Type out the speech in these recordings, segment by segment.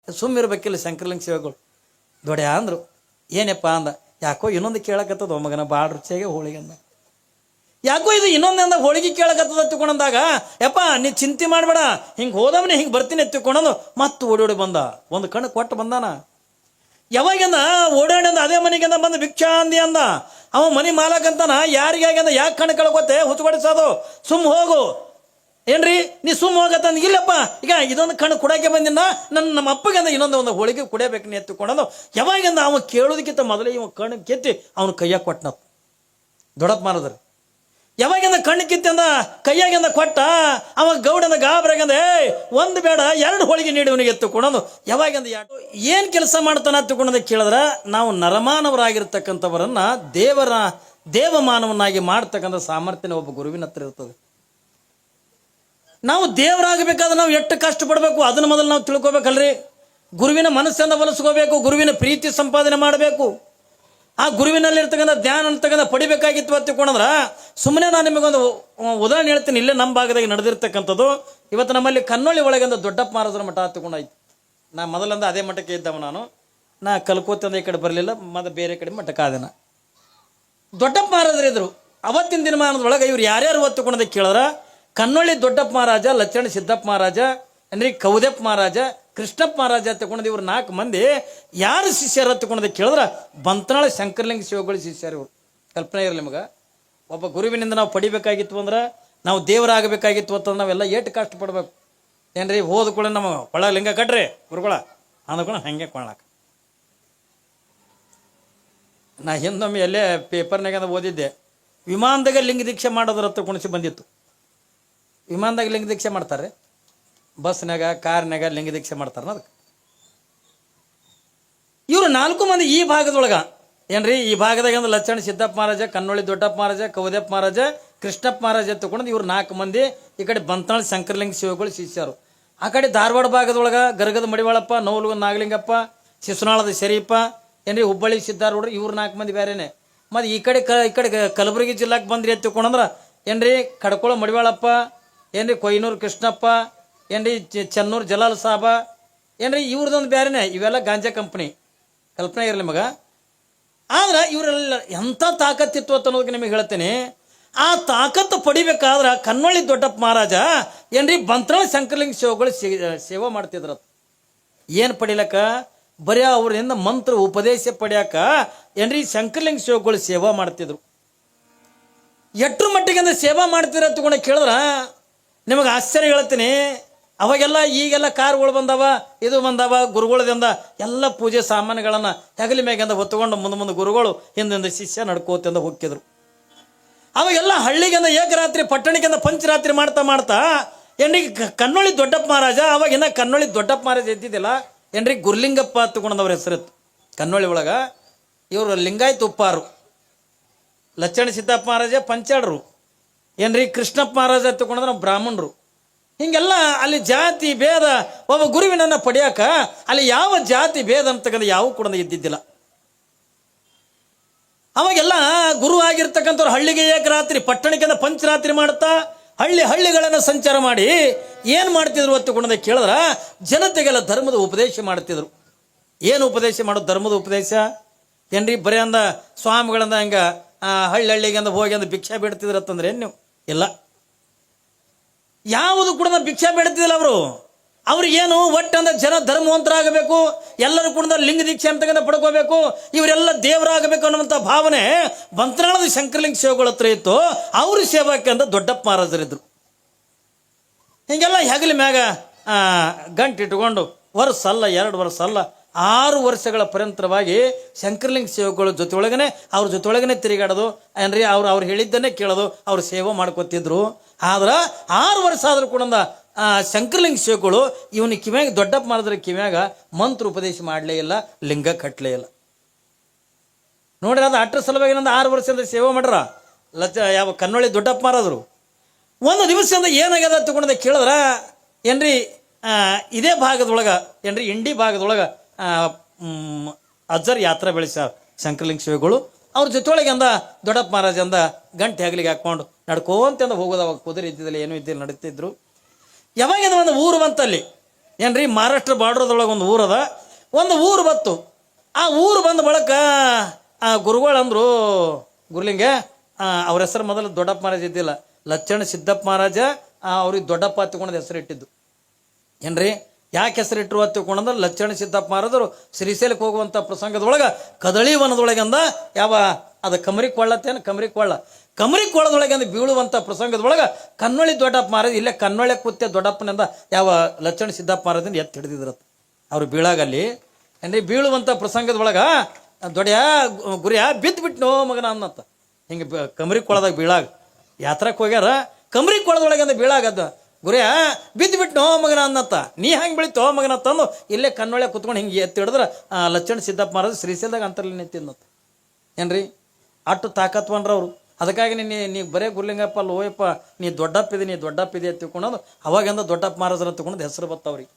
ಸುಮ್ಮಿರ್ಬೇಕಿಲ್ಲ ಶಂಕರಲಿಂಗ ಸೇವೆಗಳು. ದೊಡ್ಡ ಅಂದರು. ಏನಪ್ಪ ಅಂದ. ಯಾಕೋ ಇನ್ನೊಂದು ಕೇಳಕತ್ತದ ಮಗನ, ಭಾಳ ರುಚಿಯಾಗೆ ಹೋಳಿಗೆ ಅಂದ. ಯಾಕೋ ಇದು ಇನ್ನೊಂದು ಹೋಳಿಗೆ ಕೇಳಕತ್ತದ ತಿಳ್ಕೊಂಡಂದಾಗ, ಯಪ್ಪ ನೀ ಚಿಂತೆ ಮಾಡಬೇಡ, ಹಿಂಗೆ ಹೋದವನೇ ಹಿಂಗೆ ಬರ್ತೀನಿ ತಿಳ್ಕೊಂಡು ಮತ್ತೆ ಓಡಿ ಬಂದ. ಒಂದು ಕಣ್ಣು ಕೊಟ್ಟು ಬಂದಾನ. ಯಾವಾಗಂದ ಓಡಾಡಂದ ಅದೇ ಮನೆಗೆಂದ ಬಂದು ಭಿಕ್ಷಾ ಅಂದಿ ಅಂದ. ಅವ ಮನೆ ಮಾಲಕಂತಾನ, ಯಾರಿಗಾಗಿ ಅಂದ, ಯಾಕೆ ಕಣ್ಣು ಕಳ್ಕೊತೆ ಹುಚ್ಚುಬಡಿಸೋದು, ಸುಮ್ಮ ಹೋಗು ಏನ್ರಿ ನೀ ಸುಮ್ಮ ಹೋಗತ್ತಂದ. ಇಲ್ಲಪ್ಪ ಈಗ ಇದೊಂದು ಕಣ್ಣು ಕುಡಕ್ಕೆ ಬಂದಿನ, ನಮ್ಮ ಅಪ್ಪಗೆ ಅಂದ ಇನ್ನೊಂದು ಹೋಳಿಗೆ ಕುಡಿಯಬೇಕು ನೀ ಎತ್ತುಕೊಂಡಂದು. ಯಾವಾಗಂದ ಅವ ಕೇಳೋದಕ್ಕಿಂತ ಮೊದಲೇ ಇವ ಕಣ್ಣು ಕೆತ್ತಿ ಅವನು ಕೈಯಾಗ ಕೊಟ್ಟನ. ದೊಡ್ಡಪ್ಪ ಮಾರದ್ರಿ ಯಾವಾಗಿಂದ ಕಣ್ಣು ಕಿತ್ತಂದ ಕೈಯಾಗಿಂದ ಕೊಟ್ಟ. ಅವ ಗೌಡಂದ ಗಾಬರಾಗಂದ, ಒಂದು ಬೇಡ 2 ಹೋಳಿಗೆ ನೀಡಿ ಅವನಿಗೆ ಎತ್ತುಕೊಳೋದು. ಯಾವಾಗಿಂದ ಏನು ಕೆಲಸ ಮಾಡ್ತಾನ ಎತ್ತುಕೊಂಡದ ಕೇಳಿದ್ರ, ನಾವು ನರಮಾನವರಾಗಿರ್ತಕ್ಕಂಥವರನ್ನ ದೇವಮಾನವನ್ನಾಗಿ ಮಾಡ್ತಕ್ಕಂಥ ಸಾಮರ್ಥ್ಯನ ಒಬ್ಬ ಗುರುವಿನ ಹತ್ರ ಇರ್ತದೆ. ನಾವು ದೇವರಾಗಬೇಕಾದ್ರೆ ನಾವು ಎಷ್ಟು ಕಷ್ಟಪಡಬೇಕು ಅದನ್ನ ಮೊದಲು ನಾವು ತಿಳ್ಕೊಬೇಕಲ್ರಿ. ಗುರುವಿನ ಮನಸ್ಸನ್ನು ಒಲಿಸ್ಕೋಬೇಕು, ಗುರುವಿನ ಪ್ರೀತಿ ಸಂಪಾದನೆ ಮಾಡಬೇಕು. ಆ ಗುರುವಿನಲ್ಲಿರ್ತಕ್ಕಂಥ ಧ್ಯಾನ ಅಂತಕ್ಕಂಥ ಪಡಿಬೇಕಾಗಿತ್ತು ತಿಳ್ಕೊಂಡ್ರ. ಸುಮ್ಮನೆ ನಾನು ನಿಮಗೊಂದು ಉದಾಹರಣೆ ಹೇಳ್ತೀನಿ. ಇಲ್ಲೇ ನಮ್ಮ ಭಾಗದಾಗ ನಡೆದಿರ್ತಕ್ಕಂಥದ್ದು. ಇವತ್ತು ನಮ್ಮಲ್ಲಿ ಕನ್ನೊಳ್ಳಿ ಒಳಗಿಂದ ದೊಡ್ಡಪ್ಪ ಮಹಾರಾಜರ ಮಠ ಹತ್ಕೊಂಡಾಯ್ತು. ನಾ ಮೊದಲಿಂದ ಅದೇ ಮಠಕ್ಕೆ ಇದ್ದವ. ನಾ ಕಲ್ಕೋತಂದ ಈ ಕಡೆ ಬರಲಿಲ್ಲ, ಮತ್ತೆ ಬೇರೆ ಕಡೆ ಮಠಕ್ಕೆ ಆದೆನ. ದೊಡ್ಡಪ್ಪ ಮಹಾರಾಜರು ಇದ್ರು. ಅವತ್ತಿನ ದಿನಮಾನದೊಳಗೆ ಇವ್ರು ಯಾರ್ಯಾರು ಹೊತ್ತುಕೊಂಡದ ಕೇಳಿದ್ರ, ಕನ್ನೊಳ್ಳಿ ದೊಡ್ಡಪ್ಪ ಮಹಾರಾಜ, ಲಚ್ಚಣ ಸಿದ್ದಪ್ಪ ಮಹಾರಾಜ, ಅಂದ್ರೆ ಕೌದಪ್ಪ ಮಹಾರಾಜ, ಕೃಷ್ಣಪ್ಪ ಮಹಾರಾಜ ತಗೊಂಡು ಇವ್ರು 4 ಮಂದಿ ಯಾರು ಶಿಷ್ಯರು ಹತ್ಕೊಂಡದ ಕೇಳಿದ್ರ, ಬಂತನಾಳ ಶಂಕರಲಿಂಗ ಶಿವಗಳು ಶಿಷ್ಯರು ಇವರು. ಕಲ್ಪನೆ ಇರಲಿ ನಿಮಗೆ. ಒಬ್ಬ ಗುರುವಿನಿಂದ ನಾವು ಪಡಿಬೇಕಾಗಿತ್ತು ಅಂದ್ರೆ, ನಾವು ದೇವರಾಗಬೇಕಾಗಿತ್ತು ಅಂತಂದ್ರೆ ನಾವೆಲ್ಲ ಏಟು ಕಷ್ಟಪಡ್ಬೇಕು ಏನ್ರಿ. ಹೋದ ಕೂಡ ನಮ್ಮ ಒಳ ಲಿಂಗ ಕಟ್ರಿ ಗುರುಗಳ ಅಂದ್ಕೊಂಡು ಹಂಗೆ ಕೊಳ್ಳಾಕ. ನಾ ಹಿಂದೊಮ್ಮೆ ಎಲ್ಲೇ ಪೇಪರ್ನಾಗ ಓದಿದ್ದೆ, ವಿಮಾನದಾಗ ಲಿಂಗ ದೀಕ್ಷೆ ಮಾಡೋದ್ರ ಹತ್ರ ಕುಣಿಸಿ ಬಂದಿತ್ತು. ವಿಮಾನದಾಗ ಲಿಂಗ ದೀಕ್ಷೆ ಮಾಡ್ತಾರೆ, ಬಸ್ನಾಗ ಕಾರ್ನಾಗ ಲಿಂಗ ದೀಕ್ಷೆ ಮಾಡ್ತಾರ. ಅದಕ್ಕೆ ಇವರು 4 ಮಂದಿ ಈ ಭಾಗದೊಳಗ ಏನ್ರಿ, ಈ ಭಾಗದಾಗ ಒಂದು ಲಚ್ಚಣ ಸಿದ್ದಪ್ಪ ಮಹಾರಾಜ, ಕನ್ನೊಳ್ಳಿ ದೊಡ್ಡಪ್ಪ ಮಹಾರಾಜ, ಕೌದಪ್ಪ ಮಹಾರಾಜ, ಕೃಷ್ಣಪ್ಪ ಮಹಾರಾಜ ತಗೊಂಡು ಇವ್ರು 4 ಮಂದಿ ಈ ಕಡೆ ಬಂತನಾಳ ಶಂಕರಲಿಂಗ ಶಿವಗಳು ಶಿಷ್ಯರು. ಆ ಕಡೆ ಧಾರವಾಡ ಭಾಗದೊಳಗ ಗರಗದ ಮಡಿವಾಳಪ್ಪ, ನವಲುಗ ನಾಗಲಿಂಗಪ್ಪ, ಶಿಶುನಾಳದ ಶರೀಫ ಏನ್ರಿ, ಹುಬ್ಬಳ್ಳಿ ಸಿದ್ದಾರೂಢರು, ಇವ್ರು 4 ಮಂದಿ ಬೇರೆನೆ. ಮತ್ತು ಈ ಕಡೆ ಕಲಬುರಗಿ ಜಿಲ್ಲಾಕ್ಕೆ ಬಂದ್ರಿ ಎತ್ತಿಕೊಂಡಂದ್ರ ಏನ್ರಿ, ಕಡ್ಕೊಳ ಮಡಿವಾಳಪ್ಪ ಏನ್ರಿ, ಕೊಯ್ನೂರು ಕೃಷ್ಣಪ್ಪ ಏನ್ರಿ, ಚೆನ್ನೂರು ಜಲಾಲ್ ಸಾಬ ಏನ್ರಿ, ಇವ್ರದೊಂದು ಬೇರೆನೆ. ಇವೆಲ್ಲ ಗಾಂಜಾ ಕಂಪ್ನಿ. ಕಲ್ಪನೆ ಇರಲಿ ಮಗ. ಆದ್ರೆ ಇವರೆಲ್ಲ ಎಂಥ ತಾಕತ್ತಿತ್ತು ಅಂತ ಅನ್ನೋದಕ್ಕೆ ನಿಮಗೆ ಹೇಳ್ತೇನೆ. ಆ ತಾಕತ್ತು ಪಡಿಬೇಕಾದ್ರೆ ಕನ್ನೊಳ್ಳಿ ದೊಡ್ಡಪ್ಪ ಮಹಾರಾಜ ಏನ್ರಿ, ಬಂತನಾಳ ಶಂಕರಲಿಂಗ ಶಿವಗಳು ಸೇವೆ ಮಾಡ್ತಿದ್ರ. ಏನು ಪಡಿಲಕ್ಕ, ಬರೀ ಅವರಿಂದ ಮಂತ್ರ ಉಪದೇಶ ಪಡ್ಯಾಕ ಏನ್ರಿ ಶಂಕರಲಿಂಗ ಶಿವಗಳು ಸೇವಾ ಮಾಡ್ತಿದ್ರು. ಎಟ್ರ ಮಟ್ಟಿಗೆ ಅಂದ್ರೆ ಸೇವಾ ಮಾಡ್ತಿರ ತಗೊಂಡು ಕೇಳಿದ್ರ ನಿಮಗೆ ಆಶ್ಚರ್ಯ ಹೇಳ್ತೀನಿ. ಅವಾಗೆಲ್ಲ ಈಗೆಲ್ಲ ಕಾರುಗಳು ಬಂದವ, ಇದು ಬಂದವ, ಗುರುಗಳದಿಂದ ಎಲ್ಲ ಪೂಜೆ ಸಾಮಾನುಗಳನ್ನು ಹೆಗಲಿ ಮ್ಯಾಗಿಂದ ಹೊತ್ತುಕೊಂಡು ಮುಂದೆ ಗುರುಗಳು ಹಿಂದಿಂದ ಶಿಷ್ಯ ನಡ್ಕೋತಿಂದ ಹೋಗ್ತಿದ್ರು. ಅವಾಗೆಲ್ಲ ಹಳ್ಳಿಗಿಂದ ಏಕರಾತ್ರಿ, ಪಟ್ಟಣಕ್ಕಿಂದ ಪಂಚರಾತ್ರಿ ಮಾಡ್ತಾ ಏನ್ರಿ ಕನ್ನೊಳ್ಳಿ ದೊಡ್ಡಪ್ಪ ಮಹಾರಾಜ, ಅವಾಗಿನ್ನ ಕನ್ನೊಳ್ಳಿ ದೊಡ್ಡಪ್ಪ ಮಹಾರಾಜ ಇದ್ದಿದ್ದಿಲ್ಲ ಏನ್ರಿ, ಗುರುಲಿಂಗಪ್ಪ ತಗೊಂಡವ್ರ ಹೆಸರಿತ್ತು ಕನ್ನೊಳ್ಳಿ ಒಳಗ. ಇವರು ಲಿಂಗಾಯತ್ ಉಪ್ಪಾರು, ಲಚ್ಚಣ ಸಿದ್ದಪ್ಪ ಮಹಾರಾಜ ಪಂಚಾಳರು ಏನ್ರಿ, ಕೃಷ್ಣಪ್ಪ ಮಹಾರಾಜ ತಗೊಂಡ್ರೆ ನಾವು ಬ್ರಾಹ್ಮಣರು. ಹಿಂಗೆಲ್ಲ ಅಲ್ಲಿ ಜಾತಿ ಭೇದ ಒಬ್ಬ ಗುರುವಿನನ್ನ ಪಡೆಯಾಕ ಅಲ್ಲಿ ಯಾವ ಜಾತಿ ಭೇದ ಅಂತಕ್ಕಂಥ ಯಾವ ಕೂಡ ಇದ್ದಿದ್ದಿಲ್ಲ. ಅವಾಗೆಲ್ಲ ಗುರು ಆಗಿರ್ತಕ್ಕಂಥವ್ರು ಹಳ್ಳಿಗೆ ಏಕರಾತ್ರಿ, ಪಟ್ಟಣಕ್ಕಿಂತ ಪಂಚರಾತ್ರಿ ಮಾಡ್ತಾ ಹಳ್ಳಿಗಳನ್ನು ಸಂಚಾರ ಮಾಡಿ ಏನು ಮಾಡ್ತಿದ್ರು ಹೊತ್ತುಕೊಂಡ ಕೇಳಿದ್ರ, ಜನತೆಗೆಲ್ಲ ಧರ್ಮದ ಉಪದೇಶ ಮಾಡ್ತಿದ್ರು. ಏನು ಉಪದೇಶ ಮಾಡೋದು? ಧರ್ಮದ ಉಪದೇಶ ಏನ್ರಿ, ಬರೀ ಅಂದ ಸ್ವಾಮಿಗಳಿಂದ ಹಂಗ ಹಳ್ಳಿಗೆ ಅಂದ ಹೋಗಿ ಅಂದ ಭಿಕ್ಷಾ ಬಿಡ್ತಿದ್ರು ಅಂತಂದ್ರೆ ನೀವು ಇಲ್ಲ. ಯಾವುದು ಕೂಡ ಭಿಕ್ಷಾ ಬೇಡ್ತಿದ್ದಿಲ್ಲ ಅವರು. ಅವ್ರಿಗೇನು ಒಟ್ಟಂದ ಜನ ಧರ್ಮವಂತರಾಗಬೇಕು, ಎಲ್ಲರೂ ಕೂಡ ಲಿಂಗ ದೀಕ್ಷೆ ಅಂತಕ್ಕಂಥ ಪಡ್ಕೋಬೇಕು, ಇವರೆಲ್ಲ ದೇವರಾಗಬೇಕು ಅನ್ನುವಂಥ ಭಾವನೆ ಬಂತನಾಳದ ಶಂಕರಲಿಂಗ ಶಿವಗಳ ಹತ್ರ ಇತ್ತು. ಅವ್ರ ಸೇವಾಕ್ಕೆ ಅಂತ ದೊಡ್ಡಪ್ಪ ಮಹಾರಾಜರಿದ್ರು. ಹೀಗೆಲ್ಲ ಹೆಗಲಿ ಮ್ಯಾಗ ಗಂಟು ಇಟ್ಕೊಂಡು ವರ್ಷ ಅಲ್ಲ 2 ವರ್ಷ ಅಲ್ಲ 6 ವರ್ಷಗಳ ಪರ್ಯಂತರವಾಗಿ ಶಂಕರಲಿಂಗ ಶಿವಗಳ ಜೊತೆಯೊಳಗನೆ ಅವ್ರ ಜೊತೆಯೊಳಗನೆ ತಿರುಗಾಡೋದು ಏನ್ರಿ, ಅವ್ರು ಹೇಳಿದ್ದನ್ನೇ ಕೇಳೋದು, ಅವ್ರು ಸೇವೆ ಮಾಡ್ಕೊತಿದ್ರು. ಆದ್ರೆ 6 ವರ್ಷ ಆದ್ರೂ ಕೂಡ ಶಂಕರಲಿಂಗ ಶಿವಗಳು ಇವನಿಗೆ ಕಿವ್ಯಾಗ, ದೊಡ್ಡಪ್ಪ ಮಾಡಿದ್ರೆ ಕಿವ್ಯಾಗ ಮಂತ್ರ ಉಪದೇಶ ಮಾಡಲೇ ಇಲ್ಲ, ಲಿಂಗ ಕಟ್ಟಲೇ ಇಲ್ಲ. ನೋಡ್ರಿ, ಅದು ಅಟ್ರ ಸಲುವಾಗಿ 6 ವರ್ಷದಿಂದ ಸೇವೆ ಮಾಡ್ರ ಯಾವ ಕನ್ನೊಳ್ಳಿ ದೊಡ್ಡಪ್ಪ ಮಾರಾದ್ರು. ಒಂದು ದಿವಸದಿಂದ ಏನಾಗ್ಯದ ತಗೊಂಡ ಕೇಳಿದ್ರ ಏನ್ರಿ, ಇದೇ ಭಾಗದೊಳಗೆ ಏನ್ರಿ, ಇಂಡಿ ಭಾಗದೊಳಗೆ ಅಜ್ಜರ್ ಯಾತ್ರೆ ಬೆಳೆಸ್ಯಾರ ಶಂಕರಲಿಂಗ ಶಿವಗಳು. ಅವ್ರ ಜೊತೆಯೊಳಗೆ ಅಂದ ದೊಡ್ಡಪ್ಪ ಮಹಾರಾಜ ಅಂದ ಗಂಟೆ ಹೆಗಲಿಗೆ ಹಾಕೊಂಡು ನಡ್ಕೋಂತಂದ ಹೋಗೋದು. ಅವಾಗ ಕುದುರೆ ಇದ್ದಿದ್ದಿಲ್ಲ, ಏನೂ ಇದ್ದಿಲ್ಲ, ನಡೀತಿದ್ರು. ಯಾವಾಗ ಒಂದು ಊರು ಬಂತಲ್ಲಿ ಏನ್ರಿ ಮಹಾರಾಷ್ಟ್ರ ಬಾರ್ಡ್ರದೊಳಗೆ ಒಂದು ಊರದ, ಒಂದು ಊರು ಬತ್ತು. ಆ ಊರು ಬಂದ ಬಳಕ ಆ ಗುರುಗಳು ಅಂದರು ಗುರುಲಿಂಗೆ, ಅವ್ರ ಹೆಸರು ಮೊದಲು ದೊಡ್ಡಪ್ಪ ಮಹಾರಾಜ ಇದ್ದಿಲ್ಲ, ಲಚ್ಚಣ ಸಿದ್ದಪ್ಪ ಮಹಾರಾಜ ಅವ್ರಿಗೆ ದೊಡ್ಡಪ್ಪ ಹತ್ತಿಕೊಂಡದ ಹೆಸರು ಇಟ್ಟಿದ್ದು. ಏನ್ರಿ ಯಾಕೆ ಹೆಸರಿಟ್ಟರು ಅಂತ ತಿಳ್ಕೊಂಡಂದ್ರೆ ಲಚ್ಚಣ ಸಿದ್ದಪ್ಪ ಮಹಾರಾಜರು ಶ್ರೀಶೈಲಕ್ಕೆ ಹೋಗುವಂಥ ಪ್ರಸಂಗದೊಳಗೆ ಕದಳಿ ವನದೊಳಗಂದ ಯಾವ ಅದು ಕಮರಿ ಕೊಳ್ಳದೊಳಗೆ ಅಂದ ಬೀಳುವಂಥ ಪ್ರಸಂಗದೊಳಗೆ ಕನ್ನೊಳ್ಳಿ ದೊಡ್ಡಪ್ಪ ಮಹಾರಾಜ ಇಲ್ಲೇ ಕನ್ನೊಳ್ಳೆ ಕೂತೆ ದೊಡ್ಡಪ್ಪನಿಂದ ಯಾವ ಲಚ್ಚಣ ಸಿದ್ದಪ್ಪ ಮಹಾರಾಜನ ಎತ್ತಿ ಹಿಡಿದಿದ್ರತ್ತ. ಅವ್ರು ಬೀಳಾಗಲ್ಲಿ ಏನ್ರಿ ಬೀಳುವಂಥ ಪ್ರಸಂಗದೊಳಗೆ ದೊಡ್ಡ ಗುರಿಯ ಬಿದ್ದುಬಿಟ್ನೋ ಮಗನ ಅನ್ನತ್ತ. ಹಿಂಗೆ ಕಮರಿ ಕೊಳದಾಗ ಬೀಳಾಗ ಯಾತ್ರಕ್ಕೆ ಹೋಗ್ಯಾರ, ಕಮರಿ ಕೊಳದೊಳಗೆ ಅಂದ ಬೀಳಾಗದ ಗುರಿಯ ಬಿದ್ದುಬಿಟ್ನೋ ಮಗನ ಅನ್ನತ್ತ. ನೀ ಹಂಗೆ ಬೀಳಿತೋ ಮಗನ ತಂದು ಇಲ್ಲೇ ಕನ್ನೊಳ್ಳೆ ಕುತ್ಕೊಂಡು ಹಿಂಗೆ ಎತ್ತಿ ಹಿಡಿದ್ರೆ ಲಚ್ಚಣ ಸಿದ್ದಪ್ಪ ಮಹಾರಾಜ ಶ್ರೀಶೈಲದಾಗ ಅಂತರ್ಲಿ ನಿಂತಿನ್ನತ್ತ. ಏನ್ರಿ ಅಟ್ಟು ತಾಕತ್ವನ್ರವ್ರು. ಅದಕ್ಕಾಗಿ ನೀ ಬರೇ ಗುರುಲಿಂಗಪ್ಪ ಅಲ್ಲ ಓಯಪ್ಪ, ನೀ ದೊಡ್ಡಪ್ಪಿದೆ ಅಂತ ತಿಳ್ಕೊಂಡೋದು ಅವಾಗಿಂದ ದೊಡ್ಡಪ್ಪ ಮಹಾರಾಜರ ತಿಳ್ಕೊಂಡದ್ದು ಹೆಸರು ಬತ್ತವ್ರಿಗೆ.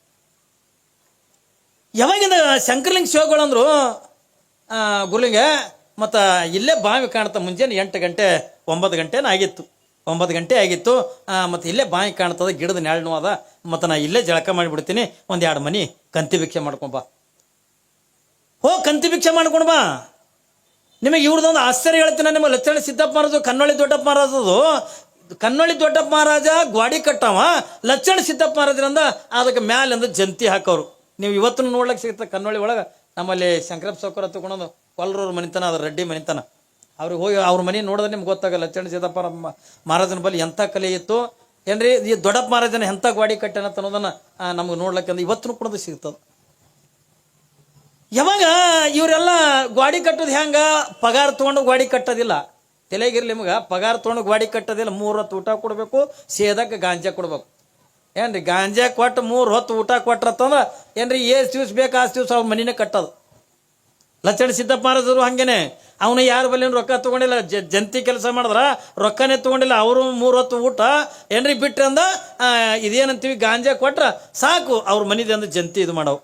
ಯಾವಾಗಿಂದ ಶಂಕರಲಿಂಗ ಶಿವಗಳಂದ್ರು ಗುರುಲಿಂಗ ಮತ್ತು ಇಲ್ಲೇ ಬಾವಿ ಕಾಣ್ತಾ ಮುಂಜಾನೆ 8 ಗಂಟೆ 9 ಗಂಟೆನ ಆಗಿತ್ತು, 9 ಗಂಟೆ ಆಗಿತ್ತು. ಮತ್ತು ಇಲ್ಲೇ ಬಾವಿ ಕಾಣ್ತದ, ಗಿಡದ ನೆರಳು ಅದ, ಮತ್ತು ನಾ ಇಲ್ಲೇ ಜಳಕ ಮಾಡಿಬಿಡ್ತೀನಿ, 1-2 ಮನೆ ಕಂತಿ ಭಿಕ್ಷೆ ಮಾಡ್ಕೊಂಬಾ. ಕಂತಿ ಭಿಕ್ಷೆ ಮಾಡ್ಕೊಂಡು ಬಾ. ನಿಮಗೆ ಇವ್ರದ್ದೊಂದು ಆಶ್ಚರ್ಯ ಹೇಳ್ತೀನಿ. ನಿಮಗೆ ಲಚ್ಚಣ ಸಿದ್ದಪ್ಪ ಮಹಾರಾಜು ಕನ್ನೊಳ್ಳಿ ದೊಡ್ಡಪ್ಪ ಮಹಾರಾಜದು, ಕನ್ನೊಳ್ಳಿ ದೊಡ್ಡಪ್ಪ ಮಹಾರಾಜ ಗ್ವಾಡಿ ಕಟ್ಟವ, ಲಚ್ಚಣ ಸಿದ್ದಪ್ಪ ಮಹಾರಾಜರಿಂದ ಅದಕ್ಕೆ ಮ್ಯಾಲಿಂದ ಜಂತಿ ಹಾಕೋರು. ನೀವು ಇವತ್ತು ನೋಡ್ಲಿಕ್ಕೆ ಸಿಗುತ್ತೆ ಕನ್ನೊಳ್ಳಿ ಒಳಗೆ. ನಮ್ಮಲ್ಲಿ ಶಂಕರಪ್ಪ ಸೌಕರ ತಗೊಂಡು ಕೊಲ್ಲರವ್ರ ಮನಿತನ, ಅದು ರೆಡ್ಡಿ ಮನಿತನ. ಅವ್ರಿಗೆ ಹೋಗಿ ಅವ್ರ ಮನೆ ನೋಡಿದ್ರೆ ನಿಮ್ಗೆ ಗೊತ್ತಾಗಲ್ಲ ಲಚ್ಚಣ ಸಿದ್ದಪ್ಪ ಮಹಾರಾಜನ ಬಳಿ ಎಂಥ ಕಲೆ ಇತ್ತು. ಏನ್ರಿ ಈ ದೊಡ್ಡಪ್ಪ ಮಹಾರಾಜನ ಎಂಥ ಗ್ವಾಡಿ ಕಟ್ಟೆನ ಅನ್ನೋದನ್ನು ನಮ್ಗೆ ನೋಡ್ಲಿಕ್ಕೆ ಅಂದ್ರೆ ಇವತ್ತು ಕೂಡ ಸಿಗ್ತದೆ. ಯಾವಾಗ ಇವರೆಲ್ಲ ಗ್ವಾಡಿ ಕಟ್ಟೋದು ಹೆಂಗೆ, ಪಗಾರ ತೊಗೊಂಡು ಗ್ವಾಡಿ ಕಟ್ಟೋದಿಲ್ಲ. ತಲೆಗಿರ್ಲಿ ನಿಮ್ಗೆ, ಪಗಾರ ತೊಗೊಂಡು ಗ್ವಾಡಿ ಕಟ್ಟೋದಿಲ್ಲ. 3 ಹೊತ್ತು ಊಟ ಕೊಡಬೇಕು, ಸೇದಕ್ಕೆ ಗಾಂಜಾ ಕೊಡ್ಬೇಕು. ಏನ್ರಿ ಗಾಂಜಾ ಕೊಟ್ಟು 3 ಹೊತ್ತು ಊಟ ಕೊಟ್ರತ್ತಂದ್ರೆ ಏನ್ರಿ ಎಷ್ಟು ದಿವ್ಸ ಬೇಕು ಅಷ್ಟು ದಿವ್ಸ ಅವ್ರ ಮನಿನೇ ಕಟ್ಟೋದು. ಲಚ್ಚಣ ಸಿದ್ದಪ್ಪ ಮಹಾರಾಜರು ಹಂಗೇನೆ, ಅವನು ಯಾರ ಬಲ್ಲಿ ರೊಕ್ಕ ತೊಗೊಂಡಿಲ್ಲ, ಜಂತಿ ಕೆಲಸ ಮಾಡಿದ್ರ ರೊಕ್ಕನೇ ತೊಗೊಂಡಿಲ್ಲ. ಅವರು 3 ಹೊತ್ತು ಊಟ ಏನ್ರಿ ಬಿಟ್ರಿ ಅಂದ ಇದೇನಂತೀವಿ ಗಾಂಜಾ ಕೊಟ್ರ ಸಾಕು ಅವ್ರ ಮನಿದೆ ಅಂದ ಜಂತಿ ಇದು ಮಾಡವು.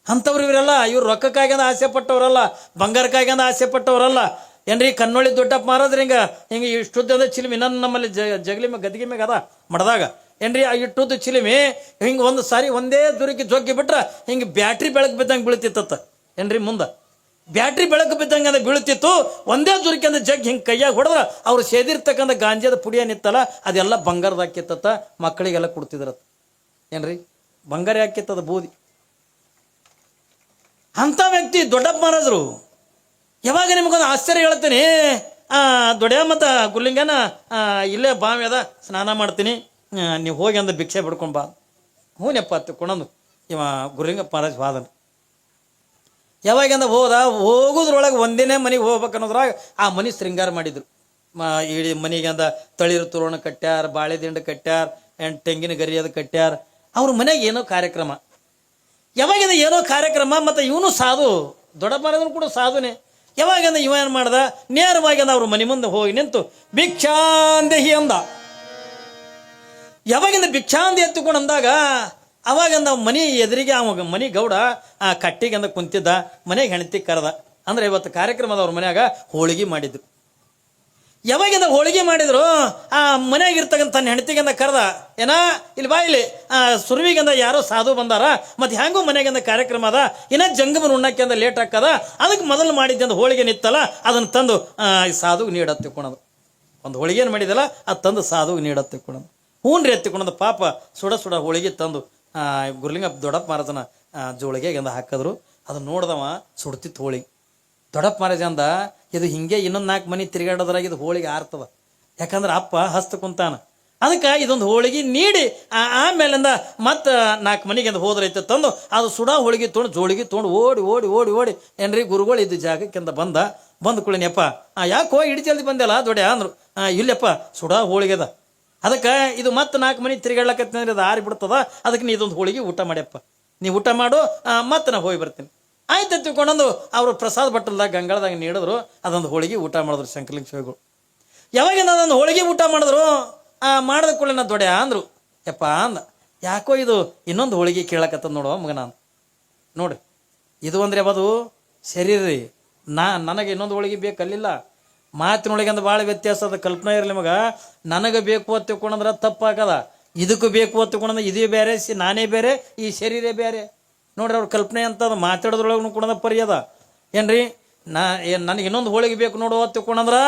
ಅಂಥವ್ರು ಇವರೆಲ್ಲ ಇವ್ರು ರೊಕ್ಕಕ್ಕಾಗ್ಯಂದ ಆಸೆ ಪಟ್ಟವರಲ್ಲ, ಬಂಗಾರಕ್ಕಾಗ್ಯಂದ ಆಸೆ ಪಟ್ಟವರಲ್ಲ. ಏನ್ರಿ ಕನ್ನೊಳ್ಳಿ ದೊಡ್ಡಪ್ಪ ಮಹಾರಾಜರು ಹಿಂಗೆ ಇಷ್ಟುದ್ದದ ಚಿಲಿಮಿ ನನ್ನ ನಮ್ಮಲ್ಲಿ ಜಗಲಿ ಗದಿಗೆ ಮ್ಯಾಗ ಅದ ಮಡ್ದಾಗ. ಏನ್ರಿ ಆ ಇಟ್ಟುದ್ದು ಚಿಲಿಮಿ ಹಿಂಗೆ ಒಂದು ಸಾರಿ ಒಂದೇ ದುರಿಗೆ ಜೊಗ್ಗಿ ಬಿಟ್ರೆ ಹಿಂಗೆ ಬ್ಯಾಟ್ರಿ ಬೆಳಕು ಬಿದ್ದಂಗೆ ಬೀಳ್ತಿತ್ತ. ಏನ್ರಿ ಮುಂದೆ ಬ್ಯಾಟ್ರಿ ಬೆಳಕು ಬಿದ್ದಂಗೆ ಅಂದ್ರೆ ಬೀಳ್ತಿತ್ತು. ಒಂದೇ ದುರಿಗೆ ಅಂದ್ರೆ ಜಗ್ ಹಿಂಗೆ ಕೈಯಾಗ ಹೊಡೆದ್ರೆ ಅವ್ರು ಸೇದಿರ್ತಕ್ಕಂಥ ಗಾಂಜಾದ ಪುಡಿಯ ನಿತ್ತಲ್ಲ ಅದೆಲ್ಲ ಬಂಗಾರದ ಹಾಕಿತ್ತ, ಮಕ್ಕಳಿಗೆಲ್ಲ ಕೊಡ್ತಿದ್ರತ್ತ. ಏನ್ರಿ ಬಂಗಾರ ಹಾಕಿತ್ತದ ಬೂದಿ. ಅಂಥ ವ್ಯಕ್ತಿ ದೊಡ್ಡಪ್ಪ ಮಹಾರಾಜರು. ಯಾವಾಗ ನಿಮಗೊಂದು ಆಶ್ಚರ್ಯ ಹೇಳ್ತೀನಿ, ದೊಡ್ಡ ಮತ್ತು ಗುರುಲಿಂಗನ ಇಲ್ಲೇ ಬಾವಿ ಅದ, ಸ್ನಾನ ಮಾಡ್ತೀನಿ, ನೀವು ಹೋಗಿ ಅಂದ ಭಿಕ್ಷೆ ಬಿಡ್ಕೊಂಡು ಬಾ. ಹೂನಪ್ಪ ತಿಳ್ಕೊಂಡಂದು ಇವ ಗುರುಲಿಂಗಪ್ಪ ಮಹಾರಾಜ್ ಹೋದನು. ಯಾವಾಗಂದ ಹೋಗೋದ್ರೊಳಗೆ ಒಂದೇ ಮನೆಗೆ ಹೋಗ್ಬೇಕು ಅನ್ನೋದ್ರಾಗ ಆ ಮನೆ ಶೃಂಗಾರ ಮಾಡಿದ್ರು. ಇಡೀ ಮನೆಗೆ ಅಂದ ತಳಿರು ತೋರಣ ಕಟ್ಟ್ಯಾರ, ಬಾಳೆ ದಿಂಡು ಕಟ್ಟ್ಯಾರ, ತೆಂಗಿನ ಗರಿ ಅದು ಕಟ್ಟ್ಯಾರ. ಅವ್ರ ಮನೆಗೆ ಏನೋ ಕಾರ್ಯಕ್ರಮ. ಯಾವಾಗಿಂದ ಏನೋ ಕಾರ್ಯಕ್ರಮ. ಮತ್ತು ಇವನು ಸಾಧು, ದೊಡ್ಡಪ್ಪ ಮಹಾರಾಜನು ಕೂಡ ಸಾಧುನೇ. ಯಾವಾಗಿಂದ ಇವ ಏನು ಮಾಡ್ದ, ನೇರವಾಗಿ ಅಂದ ಅವ್ರ ಮನೆ ಮುಂದೆ ಹೋಗಿ ನಿಂತು ಭಿಕ್ಷಾಂದೇಹಿ ಅಂದ. ಯಾವಾಗಿಂದ ಭಿಕ್ಷಾಂದಿ ಎತ್ತುಕೊಂಡು ಅಂದಾಗ ಅವಾಗಂದ ಮನೆ ಎದುರಿಗೆ ಅವಾಗ ಮನೆ ಗೌಡ ಕಟ್ಟಿಗೆ ಅಂದ ಕುಂತಿದ್ದ, ಮನೆಗೆ ಹೆಣ್ತಿ ಕರೆದ. ಅಂದ್ರೆ ಇವತ್ತು ಕಾರ್ಯಕ್ರಮದ ಅವ್ರ ಮನ್ಯಾಗ ಹೋಳಿಗೆ ಮಾಡಿದ್ರು. ಯಾವಾಗಿಂದ ಹೋಳಿಗೆ ಮಾಡಿದ್ರು ಆ ಮನೆಯಾಗಿರ್ತಕ್ಕಂಥ ತನ್ನ ಹೆಂಡತಿಗಂದ ಕರೆದ, ಏನ ಇಲ್ಲಿ ಬಾ ಇಲ್ಲಿ ಸುರುವಿಗಂದ ಯಾರೋ ಸಾಧು ಬಂದಾರ, ಮತ್ತು ಹೆಂಗೂ ಮನೆಗಿಂದ ಕಾರ್ಯಕ್ರಮ ಅದ, ಇನ್ನ ಜಂಗಮನ ಉಣ್ಣಕ್ಕೆ ಅಂದ ಲೇಟ್ ಹಾಕದ, ಅದಕ್ಕೆ ಮೊದಲು ಮಾಡಿದ್ದಂದ ಹೋಳಿಗೆ ನಿತ್ತಲ್ಲ ಅದನ್ನು ತಂದು ಸಾಧುಗೆ ನೀಡತ್ತೆ ತಿಳ್ಕೊಳೋದು. ಒಂದು ಹೋಳಿಗೆಯನ್ನು ಮಾಡಿದಲ್ಲ ಅದು ತಂದು ಸಾಧುಗೆ ನೀಡತ್ತೆ ತಿಳ್ಕೊಳೋದು. ಹೂನ್ರಿ ಎತ್ತಿಕೊಂಡಂದು ಪಾಪ ಸುಡ ಹೋಳಿಗೆ ತಂದು ಗುರುಲಿಂಗ ದೊಡ್ಡಪ್ಪ ಮಹಾರಾಜನ ಜೋಳಿಗೆಗೆ ಹಾಕಿದ್ರು. ಅದನ್ನು ನೋಡ್ದವ ಸುಡ್ತಿತ್ತು ಹೋಳಿಗೆ. ದೊಡ್ಡಪ್ಪ ಮಹಾರಾಜ ಅಂದ, ಇದು ಹಿಂಗೆ ಇನ್ನೊಂದು 4 ಮನೆ ತಿರುಗಾಡೋದ್ರಾಗ ಇದು ಹೋಳಿಗೆ ಆರ್ತದ, ಯಾಕಂದ್ರೆ ಅಪ್ಪ ಹಸ್ತ ಕುಂತಾನ. ಅದಕ್ಕೆ ಇದೊಂದು ಹೋಳಿಗೆ ನೀಡಿ ಆಮೇಲಿಂದ ಮತ್ತೆ 4 ಮನೆಗೆ ಅಂತ ಹೋದ್ರೈತೆ ತಂದು ಅದು ಸುಡಾ ಹೋಳಿಗೆ ತೊಗೊಂಡು ಜೋಳಿಗೆ ತೊಗೊಂಡು ಓಡಿ ಓಡಿ ಓಡಿ ಓಡಿ ಏನ್ರಿ ಗುರುಗಳು ಇದ್ದ ಜಾಗಕ್ಕಿಂತ ಬಂದು ಕುಳಿನಪ್ಪ ಯಾಕೋ ಇಡಿ ಜಲ್ದಿ ಬಂದಲ್ಲ ದೊಡ್ಡ ಅಂದ್ರು. ಇಲ್ಲಪ್ಪ ಸುಡಾ ಹೋಳಿಗೆ ಅದ, ಅದಕ್ಕೆ ಇದು ಮತ್ತೆ 4 ಮನೆ ತಿರುಗಾಡ್ಲಕತ್ತಂದ್ರೆ ಅದು ಆರಿ ಬಿಡ್ತದ, ಅದಕ್ಕೆ ನೀ ಇದೊಂದು ಹೋಳಿಗೆ ಊಟ ಮಾಡ್ಯಪ್ಪ, ನೀ ಊಟ ಮಾಡು, ಮತ್ತೆ ನಾ ಹೋಗಿ ಬರ್ತೀನಿ. ಆಯ್ತು ತಿಳ್ಕೊಂಡಂದು ಅವರು ಪ್ರಸಾದ ಬಟ್ಟಲ್ದಾಗ ಗಂಗಾಳದಾಗ ನೀಡಿದ್ರು. ಅದೊಂದು ಹೋಳಿಗೆ ಊಟ ಮಾಡಿದ್ರು ಶಂಕರಲಿಂಗ ಶಿವಗಳು. ಯಾವಾಗಿಂದ ಅದೊಂದು ಹೋಳಿಗೆ ಊಟ ಮಾಡಿದ್ರು ಮಾಡಿದ ಕೂಡಲೇ ನಾ ದೊಡ್ಡ ಅಂದರು. ಯಪ್ಪ ಅಂದ, ಯಾಕೋ ಇದು ಇನ್ನೊಂದು ಹೋಳಿಗೆ ಕೇಳಕತ್ತದ ನೋಡುವ ಮಗನ ಅಂದ. ನೋಡ್ರಿ ಇದು ಅಂದ್ರೆ ಯಾವುದು ಶರೀರ ರೀ, ನನಗೆ ಇನ್ನೊಂದು ಹೋಳಿಗೆ ಬೇಕಲ್ಲಿಲ್ಲ. ಮಾತಿನೊಳಗೆ ಅಂದ ಭಾಳ ವ್ಯತ್ಯಾಸ ಅದ. ಕಲ್ಪನೆ ಇರಲಿ ಮಗ, ನನಗೆ ಬೇಕು ಅಂತ ತಿಳ್ಕೊಂಡ್ರೆ ತಪ್ಪಾಗದ. ಇದಕ್ಕೂ ಬೇಕು ಅಂತ ತಗೊಂಡ ಇದೇ ಬೇರೆ ನಾನೇ ಬೇರೆ ಈ ಶರೀರೇ ಬೇರೆ ನೋಡ್ರಿ ಅವ್ರ ಕಲ್ಪನೆ ಅಂತ ಅದು ಮಾತಾಡೋದ್ರೊಳಗೂ ಕೂಡ ಪರ್ಯದ ಏನ್ರಿ ನನಗೆ ಇನ್ನೊಂದು ಹೋಳಿಗೆ ಬೇಕು ನೋಡು ಅಂತ ತಗೊಂಡ್ರ